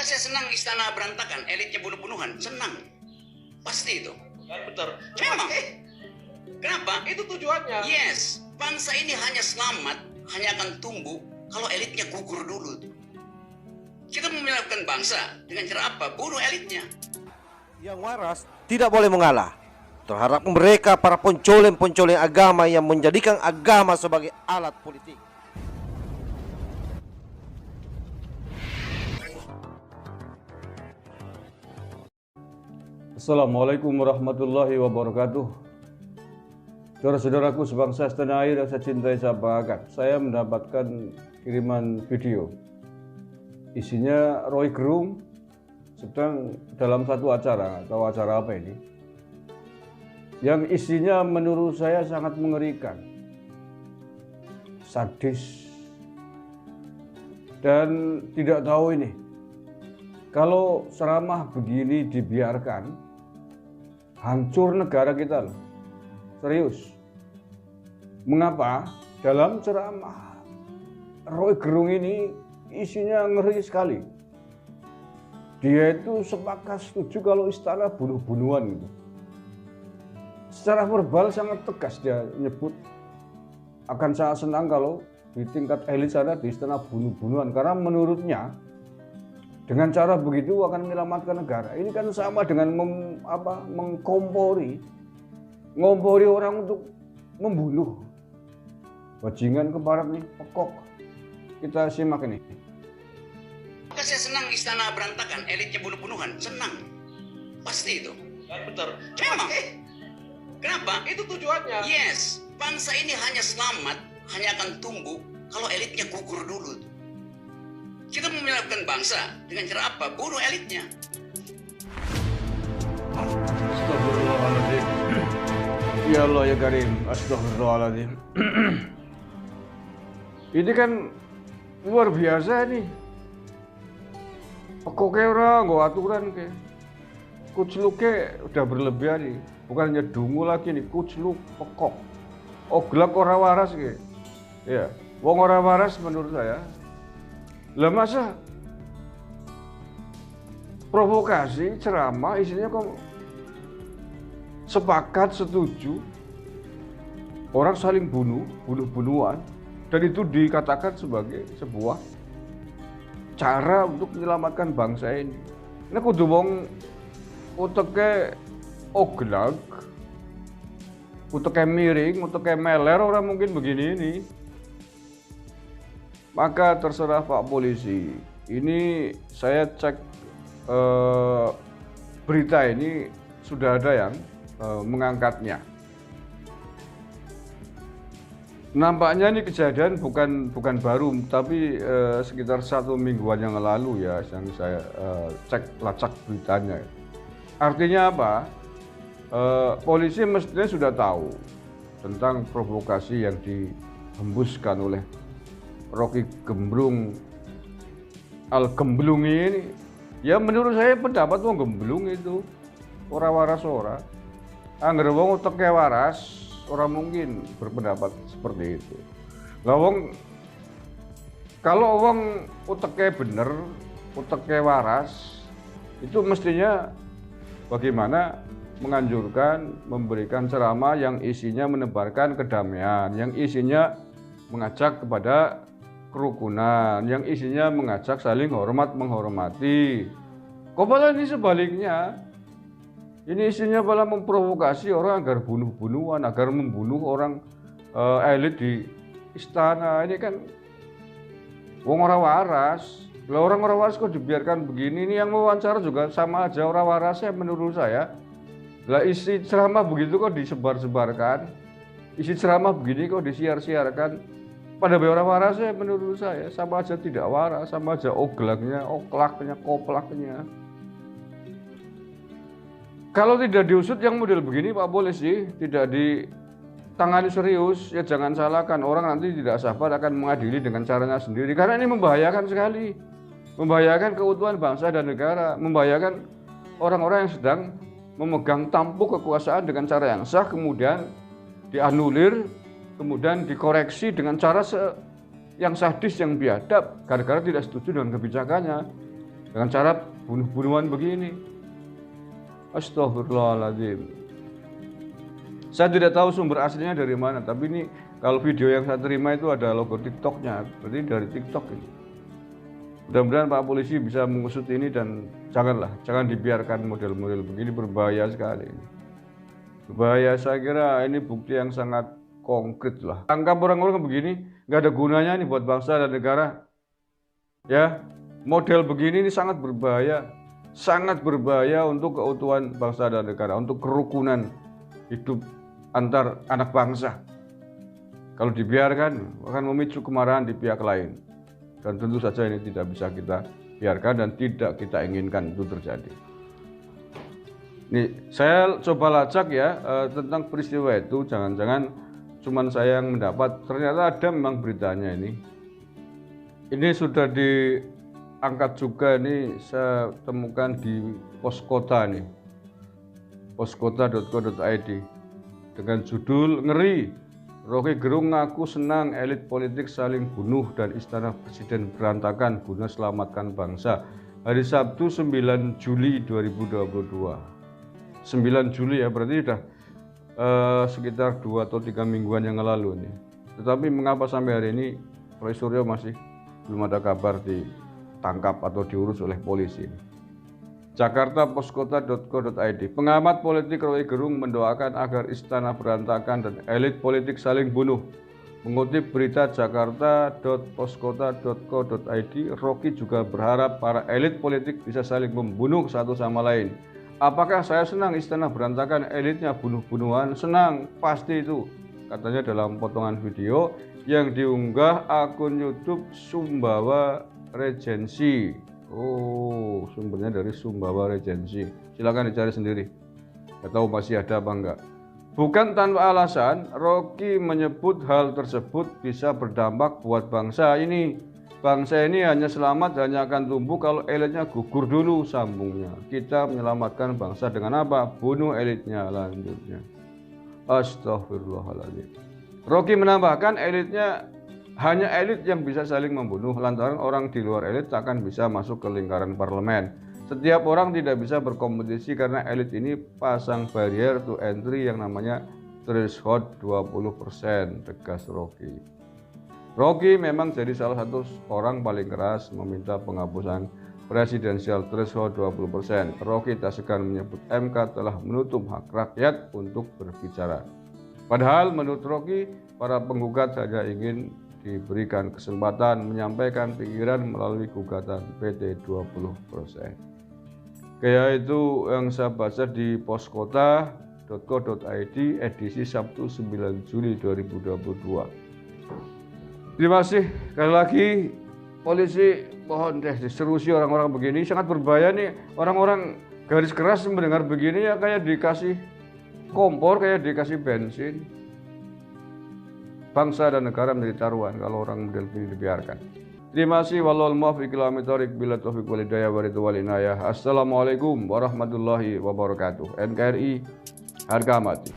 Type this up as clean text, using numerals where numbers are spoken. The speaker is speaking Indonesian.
saya senang istana berantakan, elitnya bunuh-bunuhan, senang. Pasti itu. Betul. Memang. Kenapa? Itu tujuannya. Yes, bangsa ini hanya selamat, hanya akan tumbuh kalau elitnya gugur dulu. Kita menyelamatkan bangsa dengan cara apa? Bunuh elitnya. Yang waras tidak boleh mengalah terhadap mereka para pencoleng-pencoleng agama yang menjadikan agama sebagai alat politik. Assalamualaikum warahmatullahi wabarakatuh. Saudara-saudaraku sebangsa setanah air yang saya cintai, saya banggakan, saya mendapatkan kiriman video. Isinya Roy Gerung sedang dalam satu acara, atau acara apa ini, yang isinya menurut saya sangat mengerikan, sadis, dan tidak tahu ini kalau ceramah begini dibiarkan, hancur negara kita loh. Serius. Mengapa? Dalam ceramah Roy Gerung ini isinya ngeri sekali. Dia itu sepakat setuju kalau istana bunuh-bunuhan gitu. Secara verbal sangat tegas dia nyebut akan sangat senang kalau di tingkat elit sana di istana bunuh-bunuhan, karena menurutnya dengan cara begitu akan menyelamatkan negara. Ini kan sama dengan ngompori orang untuk membunuh. Bajingan ke barat nih, pekok. Kita simak ini. Maka saya senang istana berantakan, elitnya bunuh-bunuhan, senang. Pasti itu. Betul. Memang. Kenapa? Itu tujuannya. Yes, bangsa ini hanya selamat, hanya akan tumbuh kalau elitnya gugur dulu. Kita menyelamatkan bangsa dengan cara apa? Bunuh elitnya. Astagfirullahaladzim. Ya Allah ya Karim. Astagfirullahaladzim. Ini kan luar biasa nih. Pokoknya orang nggak aturan ke. Kucluknya udah berlebihan nih. Bukan hanya dungu lagi nih, kucluk, pekok. Oglak orang waras ke. Ya, wong orang waras menurut saya. Lah masa provokasi ceramah isinya kok sepakat setuju orang saling bunuh-bunuhan, dan itu dikatakan sebagai sebuah cara untuk menyelamatkan bangsa ini. Ini kudu wong uteke oglak, uteke miring, uteke meler, orang mungkin begini ini. Maka terserah Pak Polisi. Ini saya cek berita ini sudah ada yang mengangkatnya. Nampaknya ini kejadian bukan baru, tapi sekitar 1 mingguan yang lalu ya, yang saya cek lacak beritanya. Artinya apa? Polisi mestinya sudah tahu tentang provokasi yang dihembuskan oleh Roky Gemblung Al-Gemblung ini. Ya menurut saya pendapat wong gemblung itu ora waras ora. Angger wong uteke waras, ora mungkin berpendapat seperti itu. Lah wong kalau wong uteke bener, uteke waras, itu mestinya bagaimana menganjurkan, memberikan ceramah yang isinya menebarkan kedamaian, yang isinya mengajak kepada kerukunan, yang isinya mengajak saling hormat menghormati. Kok malah ini sebaliknya? Ini isinya malah memprovokasi orang agar bunuh-bunuhan, agar membunuh orang elit di istana. Ini kan wong ora waras. Lah orang ora waras kok dibiarkan begini? Ini yang mewawancara juga sama aja ora warasnya menurut saya. Lah isi ceramah begitu kok disebar-sebarkan. Isi ceramah begini kok disiar-siarkan. Pada orang warasnya menurut saya sama aja tidak waras, sama aja oglaknya, oklaknya, koplaknya. Kalau tidak diusut yang model begini Pak Polisi, tidak ditangani serius, ya jangan salahkan, orang nanti tidak sabar akan mengadili dengan caranya sendiri. Karena ini membahayakan sekali, membahayakan keutuhan bangsa dan negara, membahayakan orang-orang yang sedang memegang tampuk kekuasaan dengan cara yang sah, kemudian dianulir, kemudian dikoreksi dengan cara yang sadis, yang biadab, gara-gara tidak setuju dengan kebijakannya. dengan cara bunuh-bunuhan begini. Astagfirullahaladzim. Saya tidak tahu sumber aslinya dari mana, tapi ini kalau video yang saya terima itu ada logo TikToknya, berarti dari TikTok ini. Mudah-mudahan Pak Polisi bisa mengusut ini dan jangan dibiarkan model-model begini, berbahaya sekali. Berbahaya, saya kira ini bukti yang sangat konkret lah. Tangkap orang-orang begini nggak ada gunanya nih buat bangsa dan negara. Ya, model begini ini sangat berbahaya untuk keutuhan bangsa dan negara, untuk kerukunan hidup antar anak bangsa. Kalau dibiarkan akan memicu kemarahan di pihak lain. Dan tentu saja ini tidak bisa kita biarkan dan tidak kita inginkan itu terjadi. Nih, saya coba lacak ya tentang peristiwa itu, jangan-jangan cuman saya yang mendapat, ternyata ada memang beritanya ini. Ini sudah diangkat juga nih, saya temukan di Poskota nih. Poskota.co.id dengan judul ngeri. Rocky Gerung ngaku senang elit politik saling bunuh dan istana presiden berantakan guna selamatkan bangsa. Hari Sabtu 9 Juli 2022. 9 Juli ya, berarti sudah sekitar 2 atau 3 mingguan yang lalu nih. Tetapi mengapa sampai hari ini Roy Suryo masih belum ada kabar ditangkap atau diurus oleh polisi? Jakarta Poskota.co.id. Pengamat politik Roky Gerung mendoakan agar istana berantakan dan elit politik saling bunuh. Mengutip berita Jakarta.poskota.co.id, Roky juga berharap para elit politik bisa saling membunuh satu sama lain. Apakah saya senang istana berantakan, elitnya bunuh-bunuhan? Senang, pasti itu, katanya dalam potongan video yang diunggah akun YouTube Sumbawa Regency. Oh, sumbernya dari Sumbawa Regency. Silakan dicari sendiri. Nggak tahu masih ada apa enggak. Bukan tanpa alasan, Roky menyebut hal tersebut bisa berdampak buat bangsa ini. Bangsa ini hanya selamat, hanya akan tumbuh kalau elitnya gugur dulu, sambungnya. Kita menyelamatkan bangsa dengan apa? Bunuh elitnya, lanjutnya. Astagfirullahaladzim. Roky menambahkan elitnya hanya elit yang bisa saling membunuh, lantaran orang di luar elit takkan bisa masuk ke lingkaran parlemen. Setiap orang tidak bisa berkompetisi karena elit ini pasang barrier to entry yang namanya threshold 20%, tegas Roky. Roky memang jadi salah satu orang paling keras meminta penghapusan presidensial threshold 20%. Roky tak segan menyebut MK telah menutup hak rakyat untuk berbicara. Padahal menurut Roky, para penggugat hanya ingin diberikan kesempatan menyampaikan pikiran melalui gugatan PT 20%. Kayak itu yang saya baca di poskota.co.id edisi Sabtu 9 Juli 2022. Terima kasih. Sekali lagi, polisi mohon deh diserusi orang-orang begini, sangat berbahaya nih. Orang-orang garis keras mendengar begini ya kayak dikasih kompor, kayak dikasih bensin. Bangsa dan negara menjadi taruhan kalau orang model ini dibiarkan. Terima kasih. Wallahul muwaffiq ila aqwamit bila taufiq wal hidayah wa ridwan wal inayah. Assalamualaikum warahmatullahi wabarakatuh. NKRI harga mati.